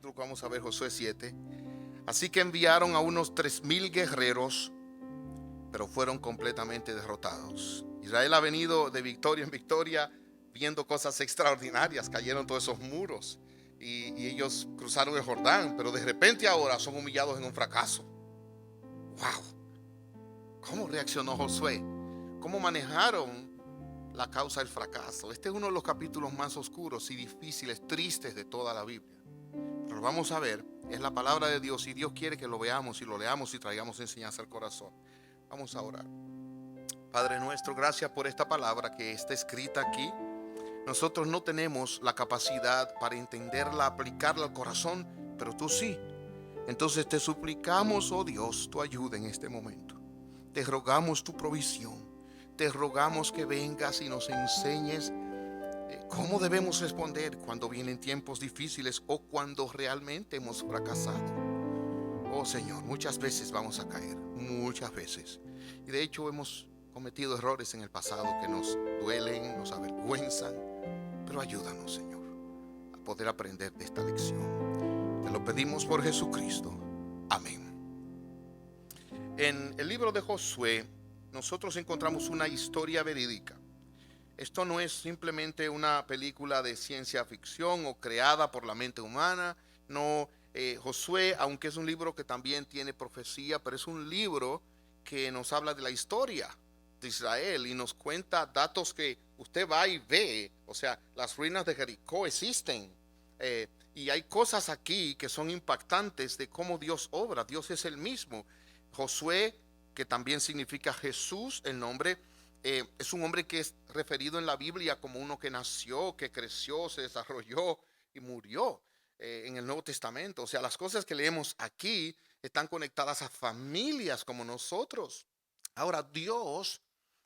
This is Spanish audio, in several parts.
capítulo que vamos a ver, Josué 7. Así que enviaron a unos 3,000 guerreros, pero fueron completamente derrotados. Israel ha venido de victoria en victoria, viendo cosas extraordinarias. Cayeron todos esos muros y ellos cruzaron el Jordán, pero de repente ahora son humillados en un fracaso. ¡Wow! ¿Cómo reaccionó Josué? ¿Cómo manejaron la causa del fracaso? Este es uno de los capítulos más oscuros y difíciles, tristes de toda la Biblia. Pero vamos a ver, es la palabra de Dios y Dios quiere que lo veamos y lo leamos y traigamos enseñanza al corazón. Vamos a orar. Padre nuestro, gracias por esta palabra que está escrita aquí. Nosotros no tenemos la capacidad para entenderla, aplicarla al corazón, pero tú sí. Entonces te suplicamos, oh Dios, tu ayuda en este momento. Te rogamos tu provisión. Te rogamos que vengas y nos enseñes cómo debemos responder cuando vienen tiempos difíciles o cuando realmente hemos fracasado. Oh Señor, muchas veces vamos a caer, muchas veces. Y de hecho hemos cometido errores en el pasado que nos duelen, nos avergüenzan. Pero ayúdanos, Señor, a poder aprender de esta lección. Te lo pedimos por Jesucristo. Amén. En el libro de Josué, nosotros encontramos una historia verídica. Esto no es simplemente una película de ciencia ficción o creada por la mente humana. No, Josué, aunque es un libro que también tiene profecía, pero es un libro que nos habla de la historia de Israel y nos cuenta datos que usted va y ve. O sea, las ruinas de Jericó existen. Y hay cosas aquí que son impactantes de cómo Dios obra. Dios es el mismo. Josué, que también significa Jesús, el nombre, es un hombre que es referido en la Biblia como uno que nació, que creció, se desarrolló y murió en el Nuevo Testamento. O sea, las cosas que leemos aquí están conectadas a familias como nosotros. Ahora, Dios,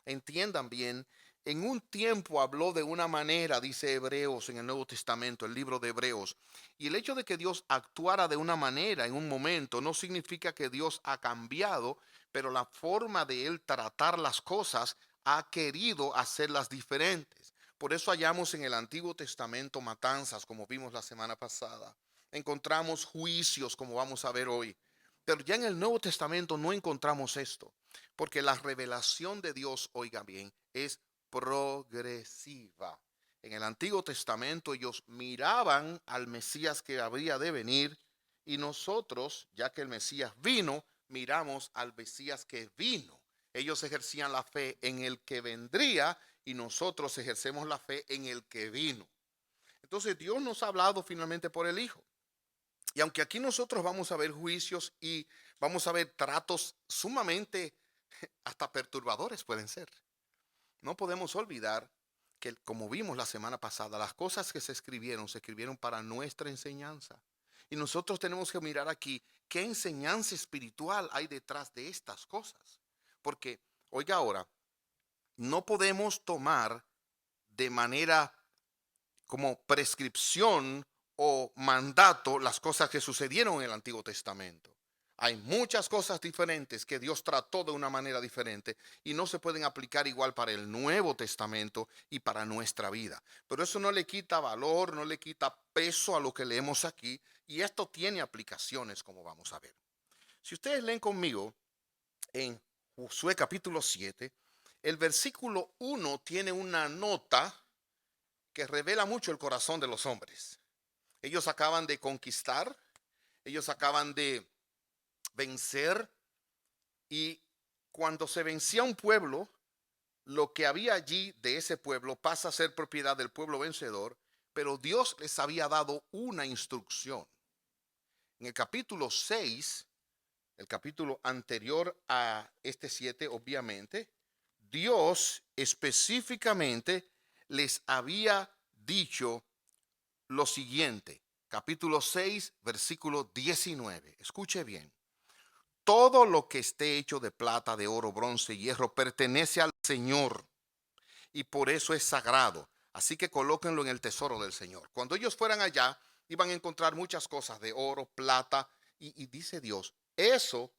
entiendan bien, en un tiempo habló de una manera, dice Hebreos en el Nuevo Testamento, el libro de Hebreos. Y el hecho de que Dios actuara de una manera en un momento no significa que Dios ha cambiado, pero la forma de Él tratar las cosas ha querido hacerlas diferentes. Por eso hallamos en el Antiguo Testamento matanzas, como vimos la semana pasada. Encontramos juicios, como vamos a ver hoy. Pero ya en el Nuevo Testamento no encontramos esto, porque la revelación de Dios, oiga bien, es progresiva. En el Antiguo Testamento ellos miraban al Mesías que habría de venir y nosotros, ya que el Mesías vino, miramos al Mesías que vino. Ellos ejercían la fe en el que vendría y nosotros ejercemos la fe en el que vino. Entonces Dios nos ha hablado finalmente por el Hijo. Y aunque aquí nosotros vamos a ver juicios y vamos a ver tratos sumamente hasta perturbadores pueden ser, no podemos olvidar que, como vimos la semana pasada, las cosas que se escribieron para nuestra enseñanza. Y nosotros tenemos que mirar aquí qué enseñanza espiritual hay detrás de estas cosas. Porque, oiga ahora, no podemos tomar de manera como prescripción o mandato las cosas que sucedieron en el Antiguo Testamento. Hay muchas cosas diferentes que Dios trató de una manera diferente y no se pueden aplicar igual para el Nuevo Testamento y para nuestra vida. Pero eso no le quita valor, no le quita peso a lo que leemos aquí y esto tiene aplicaciones como vamos a ver. Si ustedes leen conmigo en Josué capítulo 7, el versículo 1 tiene una nota que revela mucho el corazón de los hombres. Ellos acaban de conquistar, ellos acaban de vencer y cuando se vencía un pueblo, lo que había allí de ese pueblo pasa a ser propiedad del pueblo vencedor, pero Dios les había dado una instrucción. En el capítulo 6, el capítulo anterior a este 7, obviamente, Dios específicamente les había dicho lo siguiente, capítulo 6, versículo 19. Escuche bien. Todo lo que esté hecho de plata, de oro, bronce, hierro, pertenece al Señor y por eso es sagrado. Así que colóquenlo en el tesoro del Señor. Cuando ellos fueran allá, iban a encontrar muchas cosas de oro, plata, y dice Dios, eso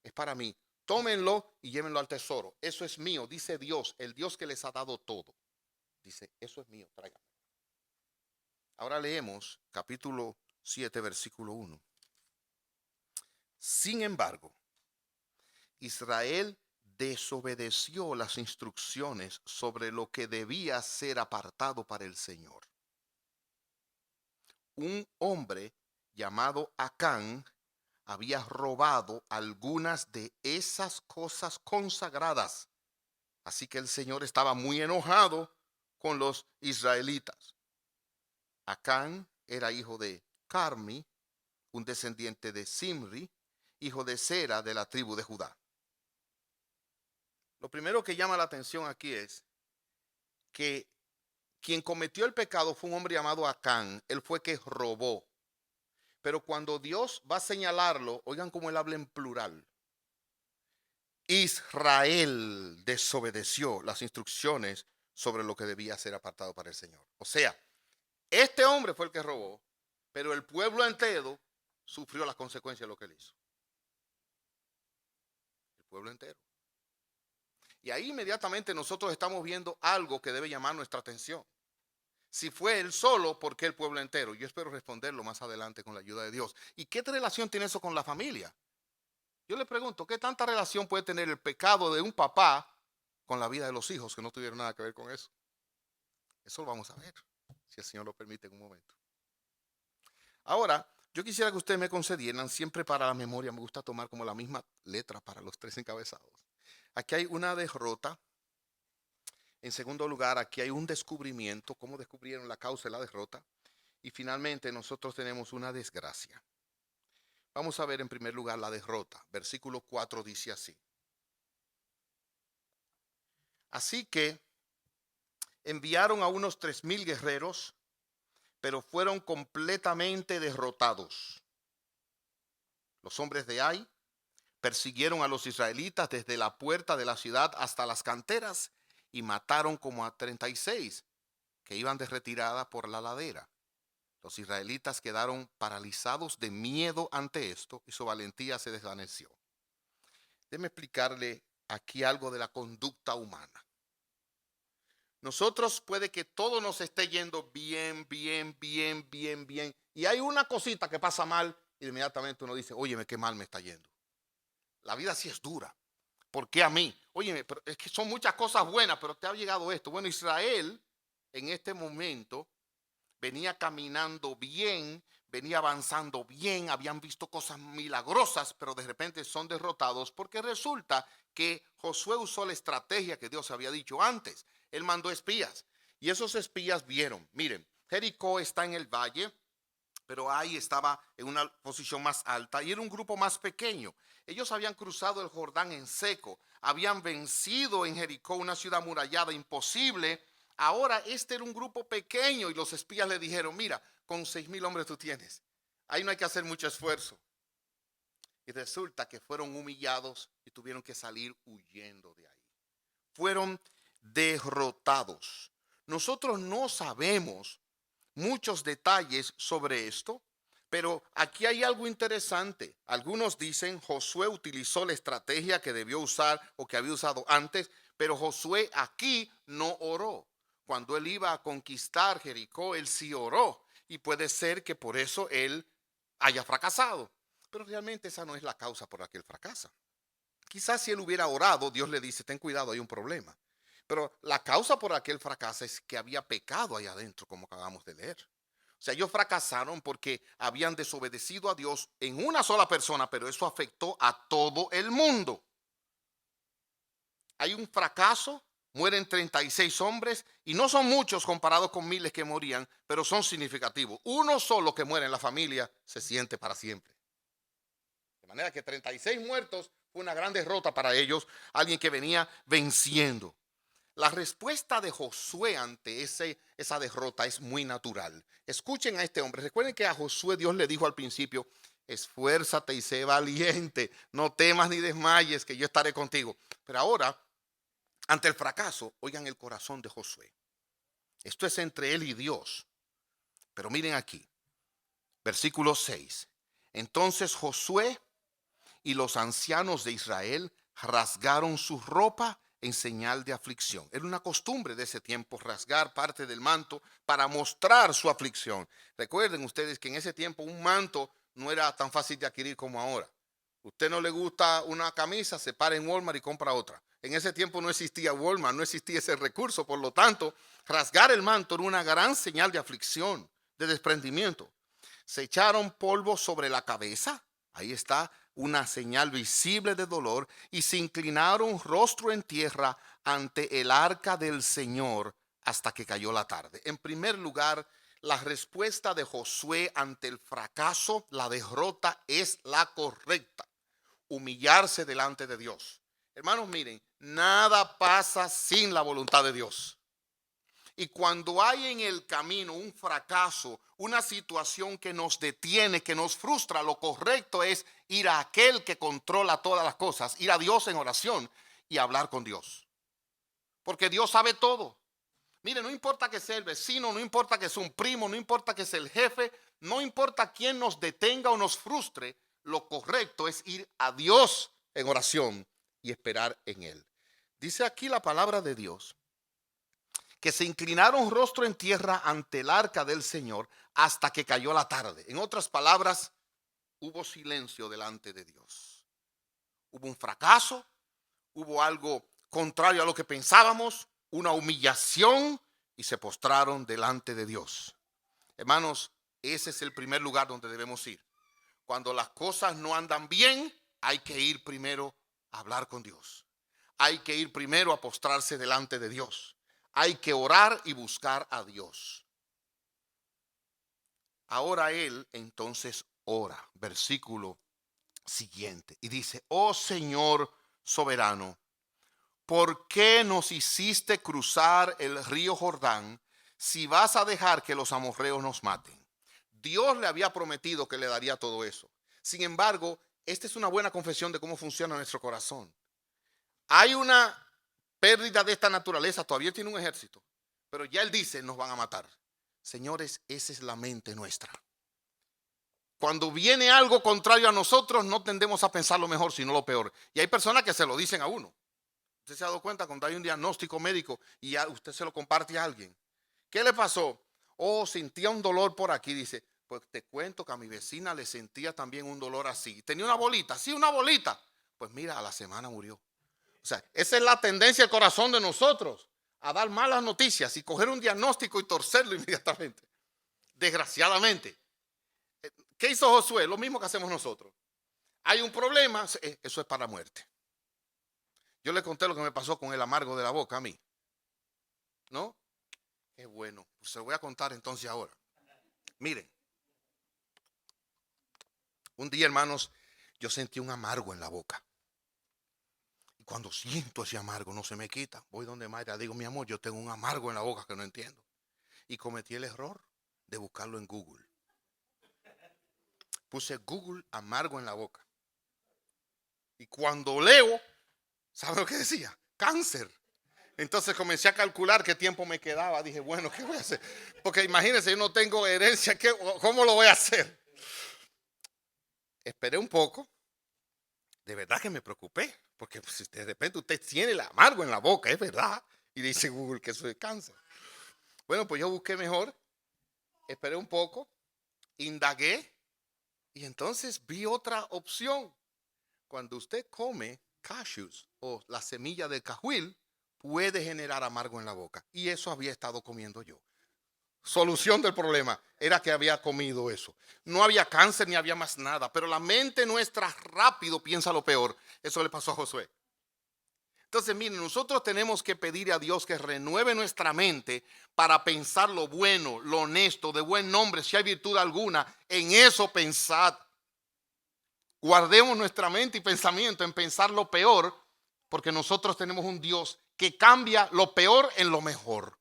es para mí. Tómenlo y llévenlo al tesoro. Eso es mío, dice Dios, el Dios que les ha dado todo. Dice, eso es mío, tráiganme. Ahora leemos capítulo 7, versículo 1. Sin embargo, Israel desobedeció las instrucciones sobre lo que debía ser apartado para el Señor. Un hombre llamado Acán había robado algunas de esas cosas consagradas. Así que el Señor estaba muy enojado con los israelitas. Acán era hijo de Carmi, un descendiente de Simri, hijo de Sera de la tribu de Judá. Lo primero que llama la atención aquí es que quien cometió el pecado fue un hombre llamado Acán. Él fue que robó. Pero cuando Dios va a señalarlo, oigan cómo él habla en plural. Israel desobedeció las instrucciones sobre lo que debía ser apartado para el Señor. O sea, este hombre fue el que robó, pero el pueblo entero sufrió las consecuencias de lo que él hizo. El pueblo entero. Y ahí inmediatamente nosotros estamos viendo algo que debe llamar nuestra atención. Si fue él solo, ¿por qué el pueblo entero? Yo espero responderlo más adelante con la ayuda de Dios. ¿Y qué relación tiene eso con la familia? Yo le pregunto, ¿qué tanta relación puede tener el pecado de un papá con la vida de los hijos que no tuvieron nada que ver con eso? Eso lo vamos a ver, si el Señor lo permite en un momento. Ahora, yo quisiera que ustedes me concedieran, siempre para la memoria, me gusta tomar como la misma letra para los 3 encabezados. Aquí hay una derrota. En segundo lugar, aquí hay un descubrimiento, cómo descubrieron la causa de la derrota. Y finalmente nosotros tenemos una desgracia. Vamos a ver en primer lugar la derrota. Versículo 4 dice así. Así que enviaron a unos 3,000 guerreros, pero fueron completamente derrotados. Los hombres de Ai persiguieron a los israelitas desde la puerta de la ciudad hasta las canteras y mataron como a 36 que iban de retirada por la ladera. Los israelitas quedaron paralizados de miedo ante esto y su valentía se desvaneció. Déjeme explicarle aquí algo de la conducta humana. Nosotros puede que todo nos esté yendo bien, y hay una cosita que pasa mal y inmediatamente uno dice, óyeme, qué mal me está yendo. La vida sí es dura. ¿Por qué a mí? Óyeme, pero es que son muchas cosas buenas, pero te ha llegado esto. Bueno, Israel en este momento venía caminando bien, venía avanzando bien, habían visto cosas milagrosas, pero de repente son derrotados porque resulta que Josué usó la estrategia que Dios había dicho antes. Él mandó espías y esos espías vieron, miren, Jericó está en el valle, pero Ai estaba en una posición más alta y era un grupo más pequeño. Ellos habían cruzado el Jordán en seco, habían vencido en Jericó, una ciudad amurallada imposible. Ahora este era un grupo pequeño y los espías le dijeron, mira, con 6,000 hombres tú tienes. Ahí no hay que hacer mucho esfuerzo. Y resulta que fueron humillados y tuvieron que salir huyendo de ahí. Fueron derrotados. Nosotros no sabemos muchos detalles sobre esto, pero aquí hay algo interesante. Algunos dicen Josué utilizó la estrategia que debió usar o que había usado antes, pero Josué aquí no oró. Cuando él iba a conquistar Jericó, él sí oró. Y puede ser que por eso él haya fracasado. Pero realmente esa no es la causa por la que él fracasa. Quizás si él hubiera orado, Dios le dice, ten cuidado, hay un problema. Pero la causa por la que él fracasa es que había pecado ahí adentro, como acabamos de leer. O sea, ellos fracasaron porque habían desobedecido a Dios en una sola persona, pero eso afectó a todo el mundo. Hay un fracaso, mueren 36 hombres y no son muchos comparados con miles que morían, pero son significativos. Uno solo que muere en la familia se siente para siempre. De manera que 36 muertos fue una gran derrota para ellos, alguien que venía venciendo. La respuesta de Josué ante esa derrota es muy natural. Escuchen a este hombre. Recuerden que a Josué Dios le dijo al principio, esfuérzate y sé valiente, no temas ni desmayes, que yo estaré contigo. Pero ahora, ante el fracaso, oigan el corazón de Josué. Esto es entre él y Dios. Pero miren aquí, versículo 6. Entonces Josué y los ancianos de Israel rasgaron su ropa en señal de aflicción. Era una costumbre de ese tiempo rasgar parte del manto para mostrar su aflicción. Recuerden ustedes que en ese tiempo un manto no era tan fácil de adquirir como ahora. Usted no le gusta una camisa, se para en Walmart y compra otra. En ese tiempo no existía Walmart, no existía ese recurso. Por lo tanto, rasgar el manto era una gran señal de aflicción, de desprendimiento. Se echaron polvo sobre la cabeza. Ahí está una señal visible de dolor. Y se inclinaron rostro en tierra ante el arca del Señor hasta que cayó la tarde. En primer lugar, la respuesta de Josué ante el fracaso, la derrota, es la correcta. Humillarse delante de Dios. Hermanos, miren, nada pasa sin la voluntad de Dios. Y cuando hay en el camino un fracaso, una situación que nos detiene, que nos frustra, lo correcto es ir a aquel que controla todas las cosas, ir a Dios en oración y hablar con Dios. Porque Dios sabe todo. Mire, no importa que sea el vecino, no importa que sea un primo, no importa que sea el jefe, no importa quién nos detenga o nos frustre, lo correcto es ir a Dios en oración y esperar en Él. Dice aquí la palabra de Dios que se inclinaron rostro en tierra ante el arca del Señor hasta que cayó la tarde. En otras palabras, hubo silencio delante de Dios. Hubo un fracaso, hubo algo contrario a lo que pensábamos, una humillación y se postraron delante de Dios. Hermanos, ese es el primer lugar donde debemos ir. Cuando las cosas no andan bien, hay que ir primero a hablar con Dios. Hay que ir primero a postrarse delante de Dios. Hay que orar y buscar a Dios. Ahora él entonces ora, versículo siguiente, y dice: oh Señor soberano, ¿por qué nos hiciste cruzar el río Jordán si vas a dejar que los amorreos nos maten? Dios le había prometido que le daría todo eso. Sin embargo, esta es una buena confesión de cómo funciona nuestro corazón. Hay una pérdida de esta naturaleza, todavía tiene un ejército, pero ya él dice: nos van a matar. Señores, esa es la mente nuestra. Cuando viene algo contrario a nosotros, no tendemos a pensar lo mejor, sino lo peor. Y hay personas que se lo dicen a uno. Usted se ha dado cuenta cuando hay un diagnóstico médico y usted se lo comparte a alguien. ¿Qué le pasó? Oh, sentía un dolor por aquí. Dice: pues te cuento que a mi vecina le sentía también un dolor así. Tenía una bolita, sí, una bolita. Pues mira, a la semana murió. O sea, esa es la tendencia del corazón de nosotros, a dar malas noticias y coger un diagnóstico y torcerlo inmediatamente. Desgraciadamente. ¿Qué hizo Josué? Lo mismo que hacemos nosotros. Hay un problema, eso es para muerte. Yo le conté lo que me pasó con el amargo de la boca a mí. ¿No? Qué bueno. Pues se lo voy a contar entonces ahora. Miren. Un día, hermanos, yo sentí un amargo en la boca. Y cuando siento ese amargo no se me quita. Voy donde Mayra, digo: mi amor, yo tengo un amargo en la boca que no entiendo. Y cometí el error de buscarlo en Google. Puse Google amargo en la boca. Y cuando leo, ¿sabe lo que decía? Cáncer. Entonces comencé a calcular qué tiempo me quedaba. Dije: bueno, ¿qué voy a hacer? Porque imagínense, yo no tengo herencia. ¿Cómo lo voy a hacer? Esperé un poco. De verdad que me preocupé. Porque si de repente usted tiene el amargo en la boca, es verdad. Y dice Google que eso es cáncer. Bueno, pues yo busqué mejor. Esperé un poco. Indagué. Y entonces vi otra opción. Cuando usted come cashews o la semilla de cajuil, puede generar amargo en la boca. Y eso había estado comiendo yo. Solución del problema era que había comido eso. No había cáncer ni había más nada. Pero la mente nuestra rápido piensa lo peor. Eso le pasó a Josué. Entonces, miren, nosotros tenemos que pedir a Dios que renueve nuestra mente para pensar lo bueno, lo honesto, de buen nombre, si hay virtud alguna. En eso pensad. Guardemos nuestra mente y pensamiento en pensar lo peor, porque nosotros tenemos un Dios que cambia lo peor en lo mejor.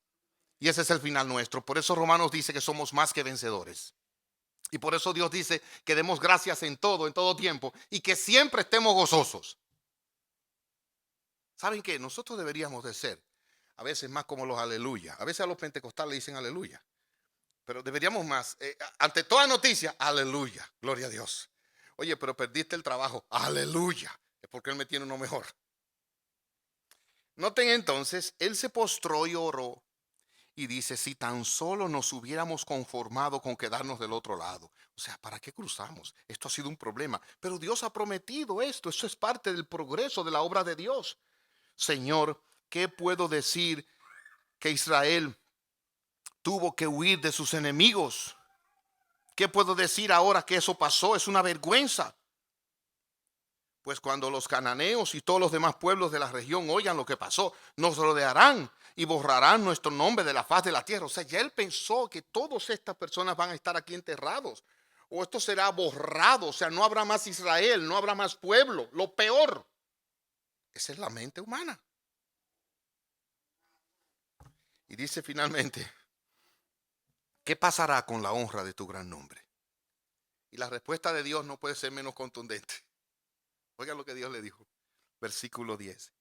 Y ese es el final nuestro. Por eso Romanos dice que somos más que vencedores. Y por eso Dios dice que demos gracias en todo tiempo, y que siempre estemos gozosos. ¿Saben qué? Nosotros deberíamos de ser a veces más como los aleluya. A veces a los pentecostales dicen aleluya. Pero deberíamos más, ante toda noticia, aleluya, gloria a Dios. Oye, pero perdiste el trabajo, aleluya, es porque Él me tiene uno mejor. Noten entonces, él se postró y oró. Y dice, si tan solo nos hubiéramos conformado con quedarnos del otro lado. O sea, ¿para qué cruzamos? Esto ha sido un problema. Pero Dios ha prometido esto. Eso es parte del progreso de la obra de Dios. Señor, ¿qué puedo decir que Israel tuvo que huir de sus enemigos? ¿Qué puedo decir ahora que eso pasó? Es una vergüenza. Pues cuando los cananeos y todos los demás pueblos de la región oigan lo que pasó, nos rodearán y borrarán nuestro nombre de la faz de la tierra. O sea, ya él pensó que todas estas personas van a estar aquí enterrados. O esto será borrado. O sea, no habrá más Israel, no habrá más pueblo. Lo peor. Esa es la mente humana. Y dice finalmente, ¿qué pasará con la honra de tu gran nombre? Y la respuesta de Dios no puede ser menos contundente. Oiga lo que Dios le dijo. Versículo 10.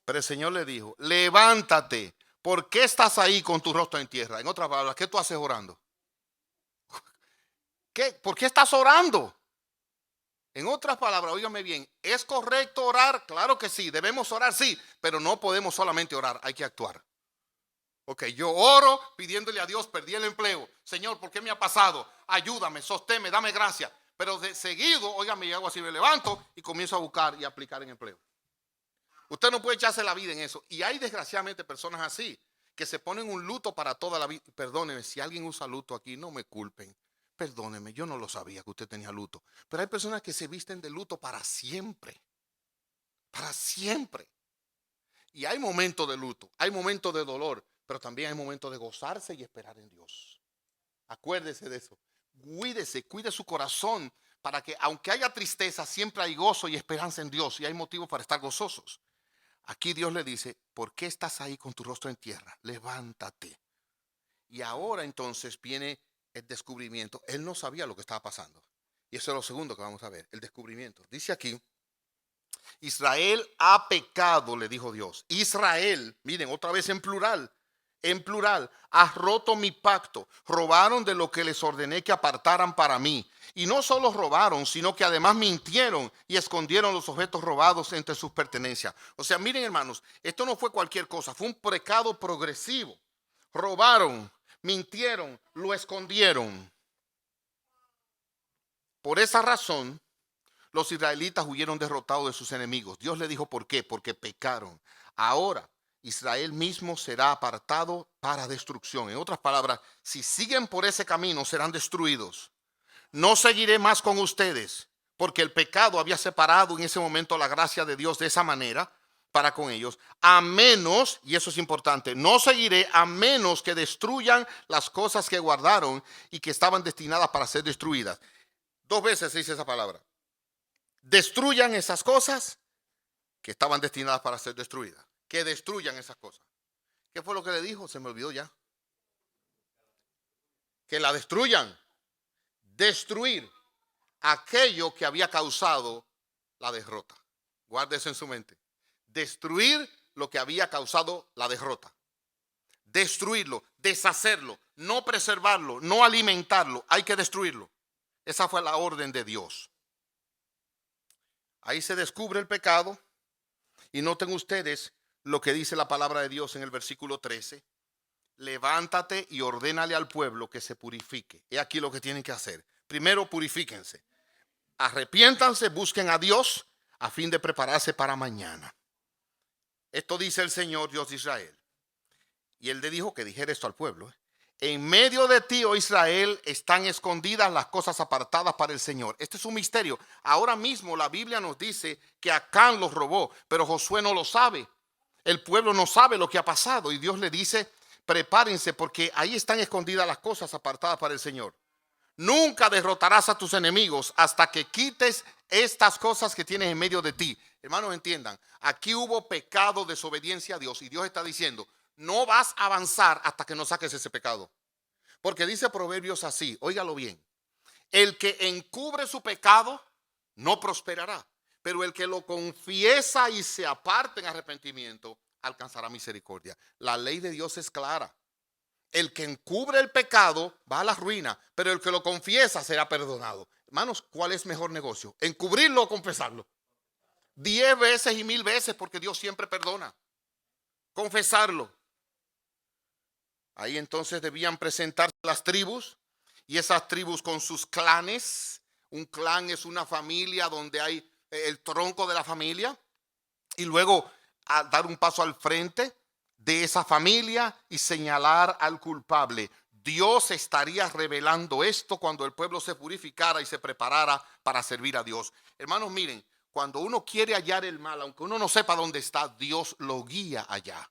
Pero el Señor le dijo, levántate, ¿por qué estás ahí con tu rostro en tierra? En otras palabras, ¿qué tú haces orando? ¿Por qué estás orando? En otras palabras, óigame bien, ¿es correcto orar? Claro que sí, debemos orar, sí, pero no podemos solamente orar, hay que actuar. Ok, yo oro pidiéndole a Dios, perdí el empleo. Señor, ¿por qué me ha pasado? Ayúdame, sosténme, dame gracia. Pero de seguido, óigame, yo hago así, me levanto y comienzo a buscar y aplicar en empleo. Usted no puede echarse la vida en eso. Y hay desgraciadamente personas así, que se ponen un luto para toda la vida. Perdóneme, si alguien usa luto aquí, no me culpen. Perdóneme, yo no lo sabía que usted tenía luto. Pero hay personas que se visten de luto para siempre. Para siempre. Y hay momentos de luto, hay momentos de dolor, pero también hay momentos de gozarse y esperar en Dios. Acuérdese de eso. Cuídese, cuide su corazón para que aunque haya tristeza, siempre hay gozo y esperanza en Dios y hay motivos para estar gozosos. Aquí Dios le dice, ¿por qué estás ahí con tu rostro en tierra? Levántate. Y ahora entonces viene el descubrimiento. Él no sabía lo que estaba pasando. Y eso es lo segundo que vamos a ver, el descubrimiento. Dice aquí, Israel ha pecado, le dijo Dios. Israel, miren, otra vez en plural, has roto mi pacto. Robaron de lo que les ordené que apartaran para mí. Y no solo robaron, sino que además mintieron y escondieron los objetos robados entre sus pertenencias. O sea, miren hermanos, esto no fue cualquier cosa, fue un pecado progresivo. Robaron, mintieron, lo escondieron. Por esa razón, los israelitas huyeron derrotados de sus enemigos. Dios le dijo por qué, porque pecaron. Ahora Israel mismo será apartado para destrucción. En otras palabras, si siguen por ese camino serán destruidos. No seguiré más con ustedes, porque el pecado había separado en ese momento la gracia de Dios de esa manera para con ellos, a menos, y eso es importante, no seguiré a menos que destruyan las cosas que guardaron y que estaban destinadas para ser destruidas. 2 veces se dice esa palabra. Destruyan esas cosas que estaban destinadas para ser destruidas. Que destruyan esas cosas. ¿Qué fue lo que le dijo? Se me olvidó ya. Que la destruyan. Destruir aquello que había causado la derrota. Guárdese en su mente. Destruir lo que había causado la derrota. Destruirlo, deshacerlo, no preservarlo, no alimentarlo. Hay que destruirlo. Esa fue la orden de Dios. Ahí se descubre el pecado. Y noten ustedes lo que dice la palabra de Dios en el versículo 13. Levántate y ordénale al pueblo que se purifique. He aquí lo que tienen que hacer. Primero, purifíquense. Arrepiéntanse, busquen a Dios a fin de prepararse para mañana. Esto dice el Señor Dios de Israel. Y él le dijo que dijera esto al pueblo. En medio de ti, oh Israel, están escondidas las cosas apartadas para el Señor. Este es un misterio. Ahora mismo la Biblia nos dice que Acán los robó, pero Josué no lo sabe. El pueblo no sabe lo que ha pasado y Dios le dice, prepárense porque ahí están escondidas las cosas apartadas para el Señor. Nunca derrotarás a tus enemigos hasta que quites estas cosas que tienes en medio de ti. Hermanos, entiendan, aquí hubo pecado, desobediencia a Dios y Dios está diciendo, no vas a avanzar hasta que no saques ese pecado. Porque dice Proverbios así, óigalo bien, el que encubre su pecado no prosperará, pero el que lo confiesa y se aparta en arrepentimiento alcanzará misericordia. La ley de Dios es clara. El que encubre el pecado va a la ruina, pero el que lo confiesa será perdonado. Hermanos, ¿cuál es mejor negocio? ¿Encubrirlo o confesarlo? 10 veces y 1000 veces porque Dios siempre perdona. confesarlo. Ahí entonces debían presentarse las tribus y esas tribus con sus clanes. Un clan es una familia donde hay el tronco de la familia y luego a dar un paso al frente de esa familia y señalar al culpable. Dios estaría revelando esto cuando el pueblo se purificara y se preparara para servir a Dios. Hermanos, miren, cuando uno quiere hallar el mal, aunque uno no sepa dónde está, Dios lo guía allá.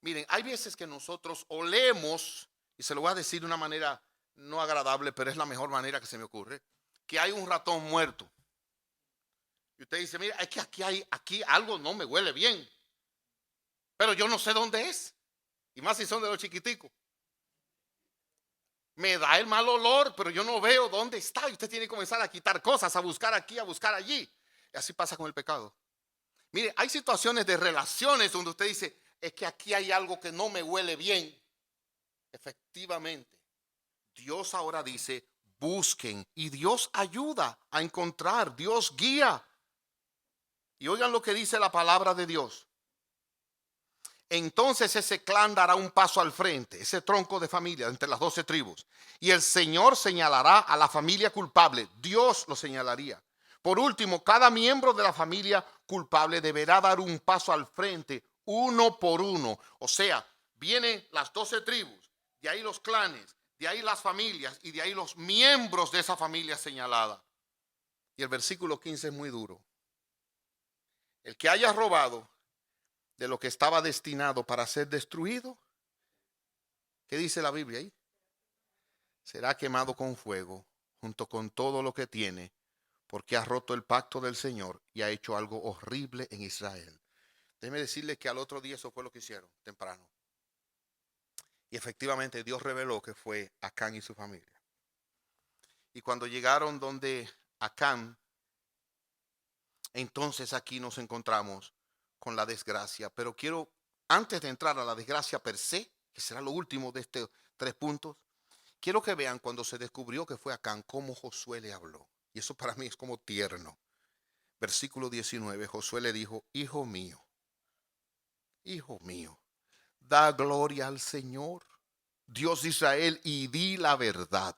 Miren, hay veces que nosotros olemos, y se lo voy a decir de una manera no agradable, pero es la mejor manera que se me ocurre, que hay un ratón muerto. Y usted dice, mira, es que aquí algo no me huele bien, pero yo no sé dónde es. Y más si son de los chiquiticos. Me da el mal olor, pero yo no veo dónde está. Y usted tiene que comenzar a quitar cosas, a buscar aquí, a buscar allí. Y así pasa con el pecado. Mire, hay situaciones de relaciones donde usted dice, es que aquí hay algo que no me huele bien. Efectivamente, Dios ahora dice, busquen. Y Dios ayuda a encontrar, Dios guía. Y oigan lo que dice la palabra de Dios. Entonces ese clan dará un paso al frente, ese tronco de familia entre las 12 tribus. Y el Señor señalará a la familia culpable. Dios lo señalaría. Por último, cada miembro de la familia culpable deberá dar un paso al frente, uno por uno. O sea, vienen las 12 tribus, de ahí los clanes, de ahí las familias y de ahí los miembros de esa familia señalada. Y el versículo 15 es muy duro. El que haya robado de lo que estaba destinado para ser destruido, ¿qué dice la Biblia ahí? Será quemado con fuego junto con todo lo que tiene, porque ha roto el pacto del Señor y ha hecho algo horrible en Israel. Déjeme decirle que al otro día eso fue lo que hicieron, temprano. Y efectivamente Dios reveló que fue Acán y su familia. Y cuando llegaron donde Acán, entonces aquí nos encontramos con la desgracia. Pero quiero, antes de entrar a la desgracia per se, que será lo último de estos 3 puntos, quiero que vean cuando se descubrió que fue Acán, cómo Josué le habló. Y eso para mí es como tierno. Versículo 19, Josué le dijo, hijo mío, da gloria al Señor, Dios de Israel, y di la verdad.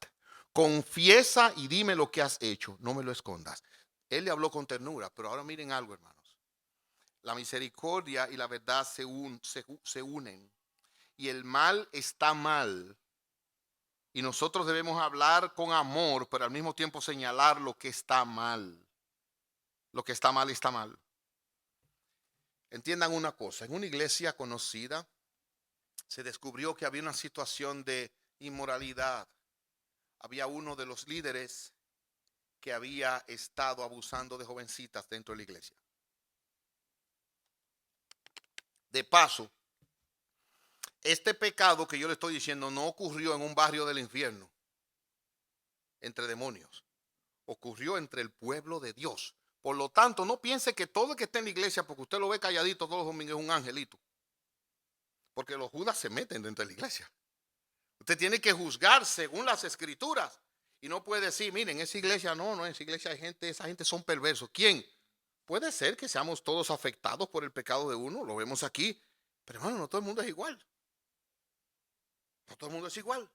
Confiesa y dime lo que has hecho, no me lo escondas. Él le habló con ternura, pero ahora miren algo, hermanos. La misericordia y la verdad se unen. Y el mal está mal. Y nosotros debemos hablar con amor, pero al mismo tiempo señalar lo que está mal. Lo que está mal está mal. Entiendan una cosa, en una iglesia conocida se descubrió que había una situación de inmoralidad. Había uno de los líderes que había estado abusando de jovencitas dentro de la iglesia. De paso, este pecado que yo le estoy diciendo no ocurrió en un barrio del infierno, entre demonios. Ocurrió entre el pueblo de Dios. Por lo tanto, no piense que todo el que está en la iglesia, porque usted lo ve calladito todos los domingos, es un angelito. Porque los judas se meten dentro de la iglesia. Usted tiene que juzgar según las escrituras. Y no puede decir, miren, esa iglesia no, en esa iglesia hay gente, esa gente son perversos. ¿Quién? Puede ser que seamos todos afectados por el pecado de uno, lo vemos aquí. Pero hermano, no todo el mundo es igual. No todo el mundo es igual.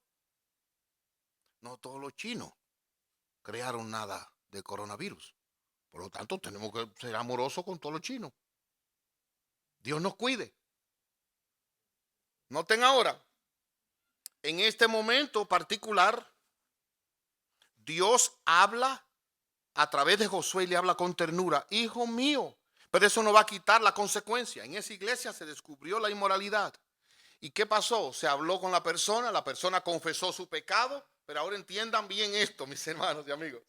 No todos los chinos crearon nada del coronavirus. Por lo tanto, tenemos que ser amorosos con todos los chinos. Dios nos cuide. Noten ahora, en este momento particular, Dios habla a través de Josué y le habla con ternura, hijo mío, pero eso no va a quitar la consecuencia. En esa iglesia se descubrió la inmoralidad. ¿Y qué pasó? Se habló con la persona confesó su pecado, pero ahora entiendan bien esto, mis hermanos y amigos.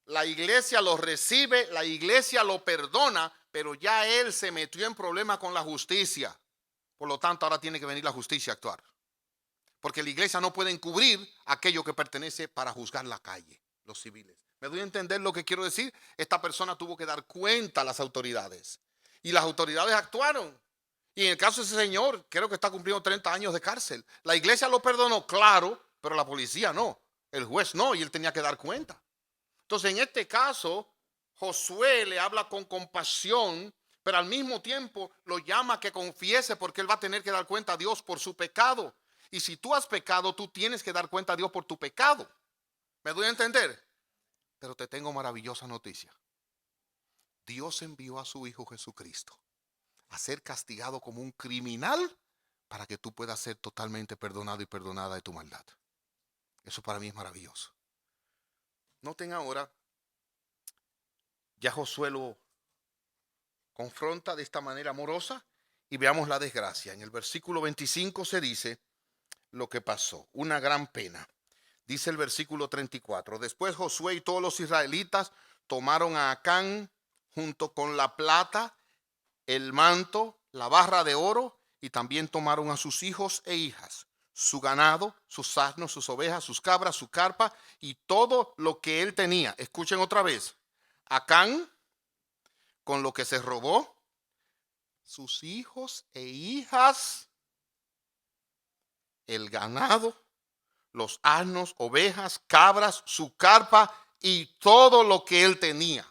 La iglesia lo recibe, la iglesia lo perdona, pero ya él se metió en problemas con la justicia. Por lo tanto, ahora tiene que venir la justicia a actuar. Porque la iglesia no puede encubrir aquello que pertenece para juzgar la calle, los civiles. ¿Me doy a entender lo que quiero decir? Esta persona tuvo que dar cuenta a las autoridades. Y las autoridades actuaron. Y en el caso de ese señor, creo que está cumpliendo 30 años de cárcel. La iglesia lo perdonó, claro, pero la policía no. El juez no, y él tenía que dar cuenta. Entonces, en este caso, Josué le habla con compasión, pero al mismo tiempo lo llama a que confiese, porque él va a tener que dar cuenta a Dios por su pecado. Y si tú has pecado, tú tienes que dar cuenta a Dios por tu pecado. ¿Me doy a entender? Pero te tengo maravillosa noticia. Dios envió a su Hijo Jesucristo a ser castigado como un criminal para que tú puedas ser totalmente perdonado y perdonada de tu maldad. Eso para mí es maravilloso. Noten ahora, ya Josué lo confronta de esta manera amorosa y veamos la desgracia. En el versículo 25 se dice lo que pasó, una gran pena. Dice el versículo 34, después Josué y todos los israelitas tomaron a Acán junto con la plata, el manto, la barra de oro, y también tomaron a sus hijos e hijas, su ganado, sus asnos, sus ovejas, sus cabras, su carpa y todo lo que él tenía. Escuchen otra vez. Acán, con lo que se robó, sus hijos e hijas, el ganado, los asnos, ovejas, cabras, su carpa y todo lo que él tenía.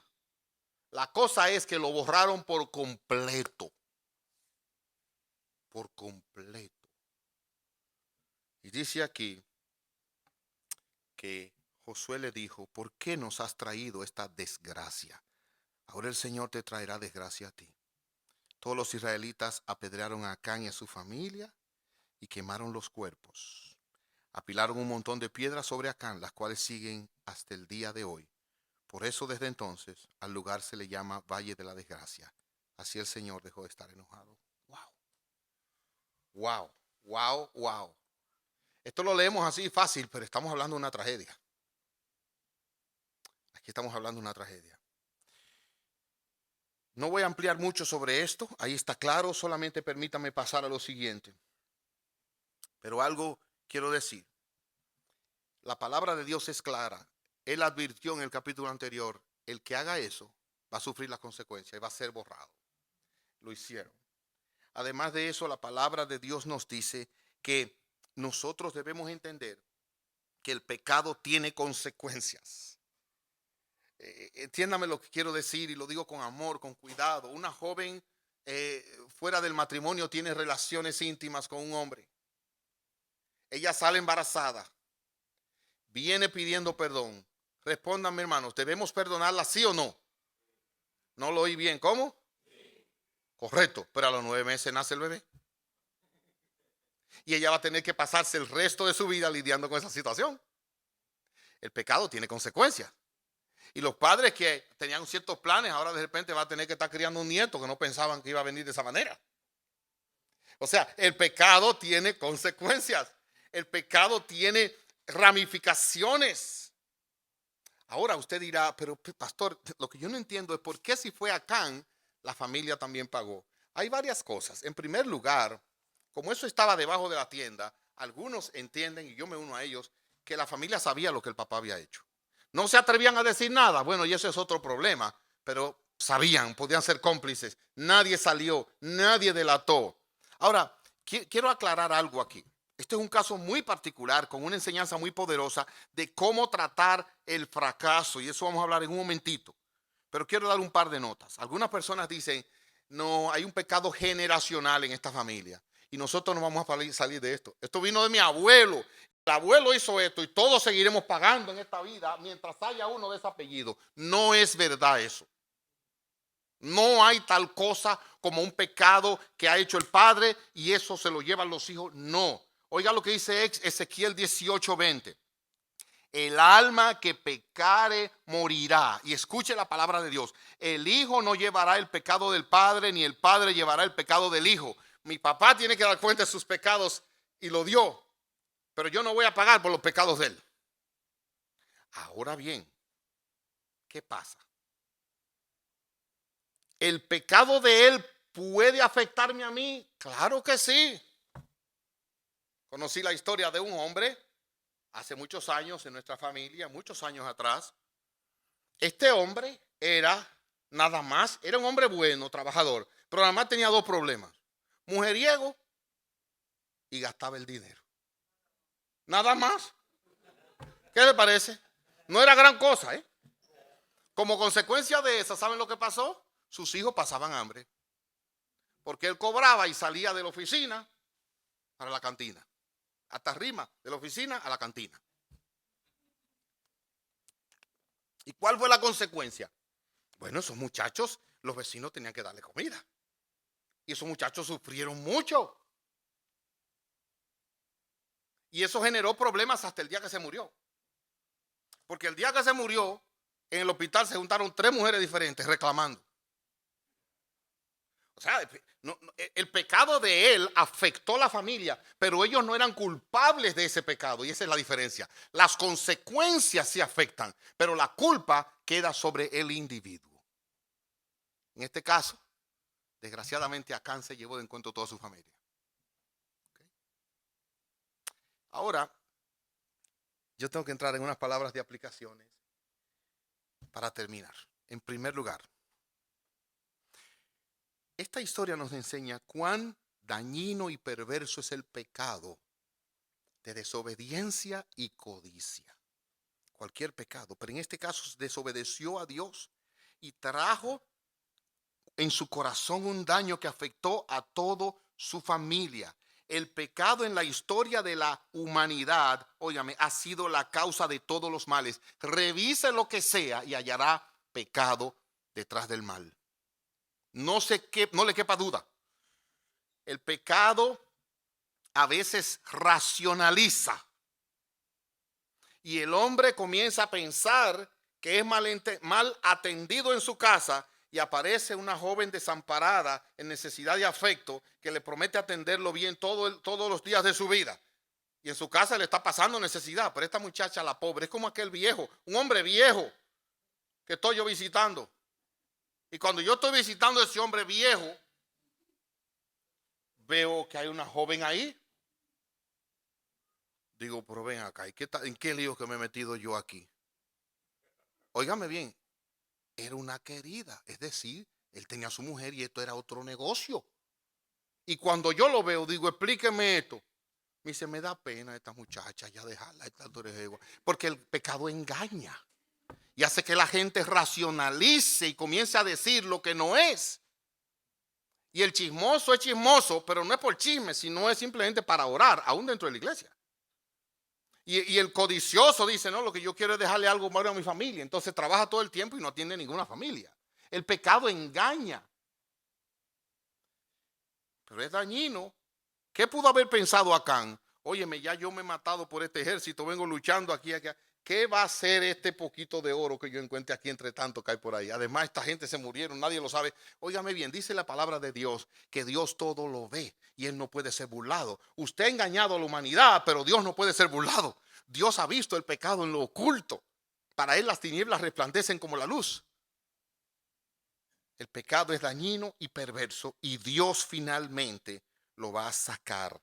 La cosa es que lo borraron por completo. Por completo. Y dice aquí que Josué le dijo, ¿por qué nos has traído esta desgracia? Ahora el Señor te traerá desgracia a ti. Todos los israelitas apedrearon a Acán y a su familia y quemaron los cuerpos. Apilaron un montón de piedras sobre Acán, las cuales siguen hasta el día de hoy. Por eso desde entonces al lugar se le llama Valle de la Desgracia. Así el Señor dejó de estar enojado. Wow. Wow. Wow. Wow. Esto lo leemos así fácil, pero estamos hablando de una tragedia. Aquí estamos hablando de una tragedia. No voy a ampliar mucho sobre esto, ahí está claro, solamente permítame pasar a lo siguiente. Pero algo quiero decir. La palabra de Dios es clara. Él advirtió en el capítulo anterior, el que haga eso va a sufrir las consecuencias y va a ser borrado. Lo hicieron. Además de eso, la palabra de Dios nos dice que nosotros debemos entender que el pecado tiene consecuencias. Entiéndame lo que quiero decir y lo digo con amor, con cuidado. Una joven fuera del matrimonio tiene relaciones íntimas con un hombre. Ella sale embarazada. Viene pidiendo perdón. Respóndanme, hermanos, ¿debemos perdonarla sí o no? No lo oí bien. ¿Cómo? Sí. Correcto, pero a los 9 meses nace el bebé. Y ella va a tener que pasarse el resto de su vida lidiando con esa situación. El pecado tiene consecuencias. Y los padres que tenían ciertos planes, ahora de repente va a tener que estar criando un nieto que no pensaban que iba a venir de esa manera. O sea, el pecado tiene consecuencias. El pecado tiene ramificaciones. Ahora usted dirá, pero pastor, lo que yo no entiendo es por qué si fue Acán, la familia también pagó. Hay varias cosas. En primer lugar, como eso estaba debajo de la tienda, algunos entienden, y yo me uno a ellos, que la familia sabía lo que el papá había hecho. No se atrevían a decir nada, bueno, y eso es otro problema, pero sabían, podían ser cómplices. Nadie salió, nadie delató. Ahora, quiero aclarar algo aquí. Este es un caso muy particular, con una enseñanza muy poderosa de cómo tratar el fracaso, y eso vamos a hablar en un momentito. Pero quiero dar un par de notas. Algunas personas dicen, no, hay un pecado generacional en esta familia, y nosotros no vamos a salir de esto. Esto vino de mi abuelo. El abuelo hizo esto y todos seguiremos pagando en esta vida mientras haya uno de ese apellido. No es verdad eso. No hay tal cosa como un pecado que ha hecho el padre y eso se lo llevan los hijos. No. Oiga lo que dice Ezequiel 18:20. El alma que pecare morirá. Y escuche la palabra de Dios. El hijo no llevará el pecado del padre, ni el padre llevará el pecado del hijo. Mi papá tiene que dar cuenta de sus pecados y lo dio. Pero yo no voy a pagar por los pecados de él. Ahora bien, ¿qué pasa? ¿El pecado de él puede afectarme a mí? Claro que sí. Conocí la historia de un hombre hace muchos años en nuestra familia, muchos años atrás. Este hombre era un hombre bueno, trabajador, pero nada más tenía dos problemas: mujeriego y gastaba el dinero. Nada más. ¿Qué le parece? No era gran cosa, ¿eh? Como consecuencia de eso, ¿saben lo que pasó? Sus hijos pasaban hambre. porque él cobraba y salía de la oficina para la cantina. Hasta rima, de la oficina a la cantina. ¿Y cuál fue la consecuencia? Bueno, esos muchachos, los vecinos tenían que darle comida. Y esos muchachos sufrieron mucho. Y eso generó problemas hasta el día que se murió. Porque el día que se murió, en el hospital se juntaron 3 mujeres diferentes reclamando. O sea, el pecado de él afectó a la familia, pero ellos no eran culpables de ese pecado, y esa es la diferencia. Las consecuencias sí afectan, pero la culpa queda sobre el individuo. En este caso, desgraciadamente, Acán se llevó de encuentro toda su familia. ¿Okay? Ahora, yo tengo que entrar en unas palabras de aplicaciones para terminar. En primer lugar, esta historia nos enseña cuán dañino y perverso es el pecado de desobediencia y codicia. Cualquier pecado, pero en este caso desobedeció a Dios y trajo en su corazón un daño que afectó a toda su familia. El pecado en la historia de la humanidad, óigame, ha sido la causa de todos los males. Revise lo que sea y hallará pecado detrás del mal. No le quepa duda. El pecado a veces racionaliza y el hombre comienza a pensar que es mal atendido en su casa, y aparece una joven desamparada en necesidad de afecto que le promete atenderlo bien todos los días de su vida. Y en su casa le está pasando necesidad, pero esta muchacha, la pobre, es como aquel viejo, un hombre viejo que estoy yo visitando. Y cuando yo estoy visitando a ese hombre viejo, veo que hay una joven ahí. Digo, pero ven acá, ¿en qué lío que me he metido yo aquí? Óigame bien, era una querida, es decir, él tenía a su mujer y esto era otro negocio. Y cuando yo lo veo, digo, explíqueme esto. Me dice, me da pena esta muchacha, ya dejarla, porque el pecado engaña y hace que la gente racionalice y comience a decir lo que no es. Y el chismoso es chismoso, pero no es por chisme, sino es simplemente para orar, aún dentro de la iglesia. Y el codicioso dice, no, lo que yo quiero es dejarle algo malo a mi familia. Entonces trabaja todo el tiempo y no atiende ninguna familia. El pecado engaña. Pero es dañino. ¿Qué pudo haber pensado Acán? Óyeme, ya yo me he matado por este ejército, vengo luchando aquí. ¿Qué va a hacer este poquito de oro que yo encuentre aquí entre tanto que hay por ahí? Además, esta gente se murieron, nadie lo sabe. Óigame bien, dice la palabra de Dios que Dios todo lo ve y Él no puede ser burlado. Usted ha engañado a la humanidad, pero Dios no puede ser burlado. Dios ha visto el pecado en lo oculto. Para Él las tinieblas resplandecen como la luz. El pecado es dañino y perverso y Dios finalmente lo va a sacar.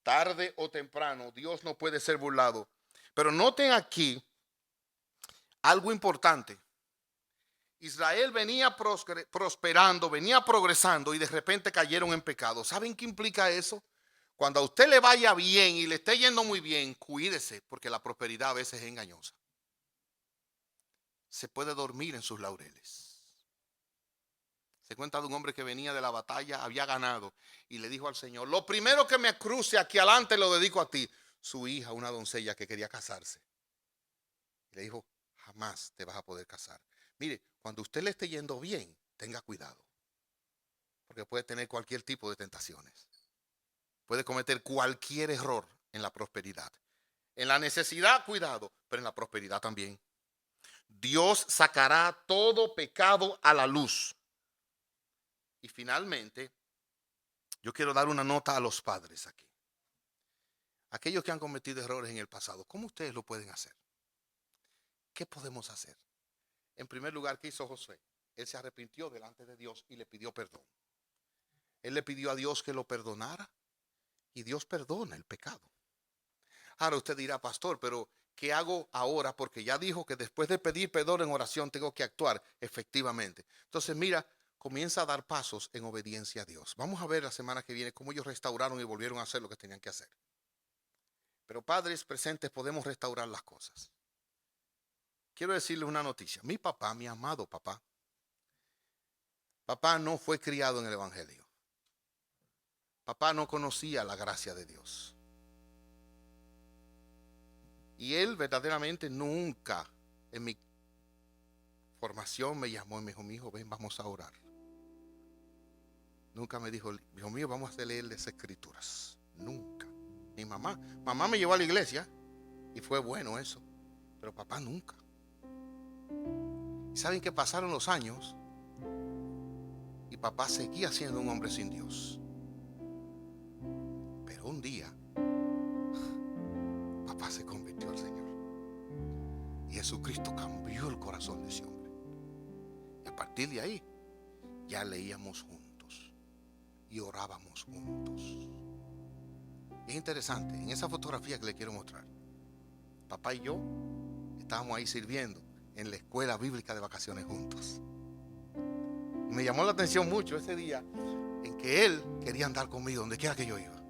Tarde o temprano, Dios no puede ser burlado. Pero noten aquí algo importante. Israel venía prosperando, venía progresando y de repente cayeron en pecado. ¿Saben qué implica eso? Cuando a usted le vaya bien y le esté yendo muy bien, cuídese, porque la prosperidad a veces es engañosa. Se puede dormir en sus laureles. Se cuenta de un hombre que venía de la batalla, había ganado y le dijo al Señor, lo primero que me cruce aquí adelante lo dedico a ti. Su hija, una doncella que quería casarse. Y le dijo, jamás te vas a poder casar. Mire, cuando usted le esté yendo bien, tenga cuidado. Porque puede tener cualquier tipo de tentaciones. Puede cometer cualquier error en la prosperidad. En la necesidad, cuidado, pero en la prosperidad también. Dios sacará todo pecado a la luz. Y finalmente, yo quiero dar una nota a los padres aquí. Aquellos que han cometido errores en el pasado, ¿cómo ustedes lo pueden hacer? ¿Qué podemos hacer? En primer lugar, ¿qué hizo Josué? Él se arrepintió delante de Dios y le pidió perdón. Él le pidió a Dios que lo perdonara y Dios perdona el pecado. Ahora usted dirá, pastor, pero ¿qué hago ahora? Porque ya dijo que después de pedir perdón en oración tengo que actuar efectivamente. Entonces, mira, comienza a dar pasos en obediencia a Dios. Vamos a ver la semana que viene cómo ellos restauraron y volvieron a hacer lo que tenían que hacer. Pero padres presentes, podemos restaurar las cosas. Quiero decirles una noticia. Mi papá, mi amado papá no fue criado en el evangelio. Papá no conocía la gracia de Dios. Y él verdaderamente nunca en mi formación me llamó y me dijo, mi hijo, ven, vamos a orar. Nunca me dijo, hijo mío, vamos a leer las escrituras. Nunca. Mi mamá me llevó a la iglesia y fue bueno eso, pero papá nunca. ¿Y saben que pasaron los años? Y papá seguía siendo un hombre sin Dios. Pero un día, papá se convirtió al Señor. Y Jesucristo cambió el corazón de ese hombre. Y a partir de ahí, ya leíamos juntos y orábamos juntos. Y es interesante, en esa fotografía que le quiero mostrar, papá y yo estábamos ahí sirviendo en la escuela bíblica de vacaciones juntos. Y me llamó la atención mucho ese día en que él quería andar conmigo donde quiera que yo iba.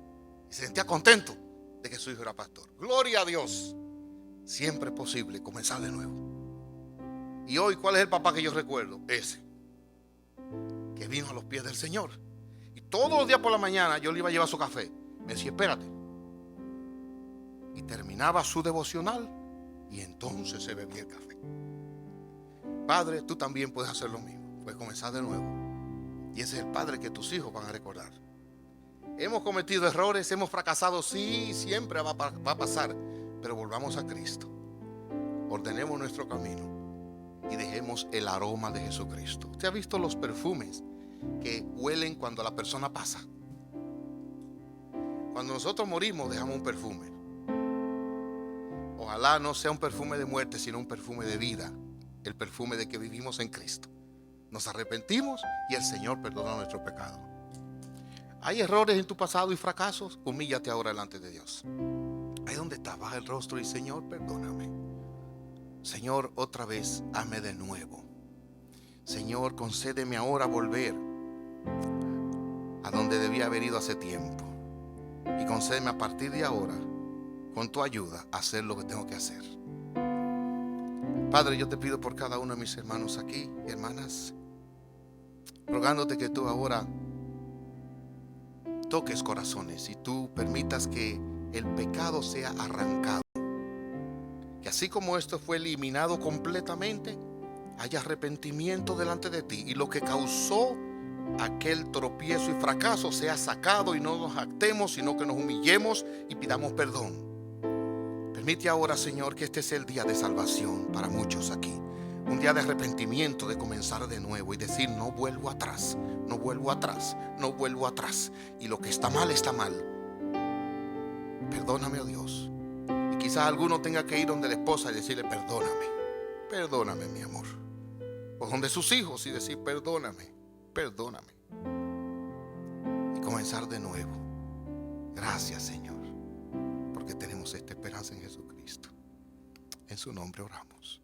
Y se sentía contento de que su hijo era pastor. Gloria a Dios. Siempre es posible comenzar de nuevo. Y hoy, ¿cuál es el papá que yo recuerdo? Ese, que vino a los pies del Señor. Y todos los días por la mañana yo le iba a llevar su café. Me decía, espérate. Y terminaba su devocional y entonces se bebía el café. Padre, tú también puedes hacer lo mismo. Puedes comenzar de nuevo. Y ese es el Padre que tus hijos van a recordar. Hemos cometido errores, hemos fracasado, sí, siempre va a pasar. Pero volvamos a Cristo. Ordenemos nuestro camino y dejemos el aroma de Jesucristo. ¿Usted ha visto los perfumes que huelen cuando la persona pasa? Cuando nosotros morimos dejamos un perfume. Ojalá no sea un perfume de muerte, sino un perfume de vida. El perfume de que vivimos en Cristo. Nos arrepentimos y el Señor perdona nuestro pecado. ¿Hay errores en tu pasado y fracasos? Humíllate ahora delante de Dios. Ahí donde está, baja el rostro y Señor, perdóname. Señor, otra vez, hazme de nuevo. Señor, concédeme ahora volver a donde debía haber ido hace tiempo. Y concédeme a partir de ahora, con tu ayuda, hacer lo que tengo que hacer. Padre, yo te pido por cada uno de mis hermanos aquí, hermanas, rogándote que tú ahora toques corazones y tú permitas que el pecado sea arrancado. Que así como esto fue eliminado completamente, haya arrepentimiento delante de ti y lo que causó aquel tropiezo y fracaso sea sacado y no nos jactemos, sino que nos humillemos y pidamos perdón. Permite ahora, Señor, que este sea el día de salvación para muchos aquí. Un día de arrepentimiento, de comenzar de nuevo y decir, no vuelvo atrás, no vuelvo atrás, no vuelvo atrás. Y lo que está mal, está mal. Perdóname, oh Dios. Y quizás alguno tenga que ir donde la esposa y decirle, perdóname, perdóname, mi amor. O donde sus hijos y decir, perdóname, perdóname. Y comenzar de nuevo. Gracias, Señor, porque tenemos esta esperanza en Jesucristo. En su nombre oramos.